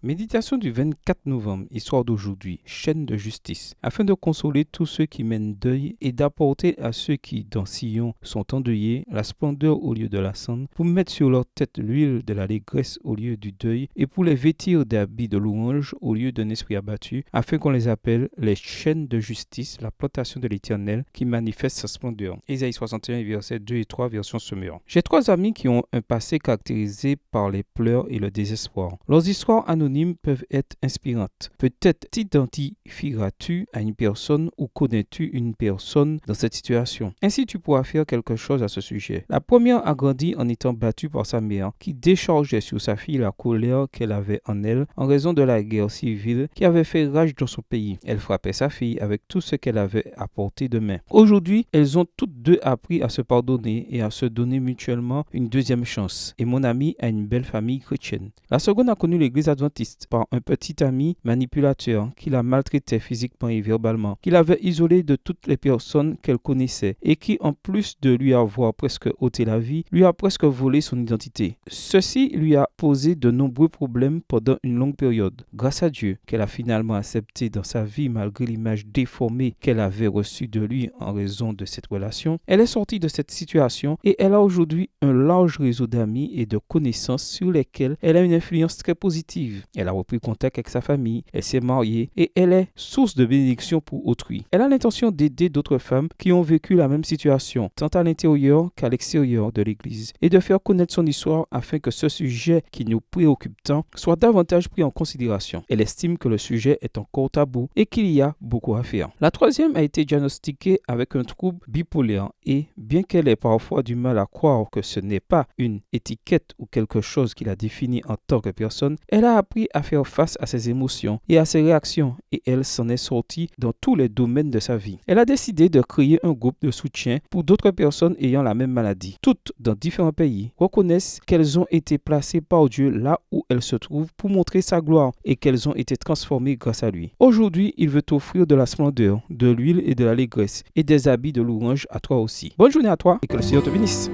Méditation du 24 novembre, histoire d'aujourd'hui, chaîne de justice, afin de consoler tous ceux qui mènent deuil et d'apporter à ceux qui, dans Sion, sont endeuillés, la splendeur au lieu de la cendre, pour mettre sur leur tête l'huile de l'allégresse au lieu du deuil, et pour les vêtir d'habits de louange au lieu d'un esprit abattu, afin qu'on les appelle les chaînes de justice, la plantation de l'Éternel, qui manifeste sa splendeur. Ésaïe 61, versets 2 et 3, version Semeur. J'ai trois amis qui ont un passé caractérisé par les pleurs et le désespoir. Leurs histoires anonymes peuvent être inspirantes. Peut-être t'identifieras-tu à une personne ou connais-tu une personne dans cette situation. Ainsi, tu pourras faire quelque chose à ce sujet. La première a grandi en étant battue par sa mère, qui déchargeait sur sa fille la colère qu'elle avait en elle en raison de la guerre civile qui avait fait rage dans son pays. Elle frappait sa fille avec tout ce qu'elle avait à portée de main. Aujourd'hui, elles ont toutes deux appris à se pardonner et à se donner mutuellement une deuxième chance. Et mon ami a une belle famille chrétienne. La seconde a connu l'église adventiste par un petit ami manipulateur qui la maltraitait physiquement et verbalement, qui l'avait isolée de toutes les personnes qu'elle connaissait et qui, en plus de lui avoir presque ôté la vie, lui a presque volé son identité. Ceci lui a posé de nombreux problèmes pendant une longue période. Grâce à Dieu, qu'elle a finalement accepté dans sa vie malgré l'image déformée qu'elle avait reçue de lui en raison de cette relation, elle est sortie de cette situation et elle a aujourd'hui un large réseau d'amis et de connaissances sur lesquels elle a une influence très positive. Elle a repris contact avec sa famille, elle s'est mariée et elle est source de bénédiction pour autrui. Elle a l'intention d'aider d'autres femmes qui ont vécu la même situation, tant à l'intérieur qu'à l'extérieur de l'Église, et de faire connaître son histoire afin que ce sujet qui nous préoccupe tant soit davantage pris en considération. Elle estime que le sujet est encore tabou et qu'il y a beaucoup à faire. La troisième a été diagnostiquée avec un trouble bipolaire et, bien qu'elle ait parfois du mal à croire que ce n'est pas une étiquette ou quelque chose qui la définit en tant que personne, elle a appris à faire face à ses émotions et à ses réactions et elle s'en est sortie dans tous les domaines de sa vie. Elle a décidé de créer un groupe de soutien pour d'autres personnes ayant la même maladie. Toutes, dans différents pays, reconnaissent qu'elles ont été placées par Dieu là où elles se trouvent pour montrer sa gloire et qu'elles ont été transformées grâce à lui. Aujourd'hui, il veut t'offrir de la splendeur, de l'huile et de l'allégresse et des habits de louange à toi aussi. Bonne journée à toi et que le Seigneur te bénisse.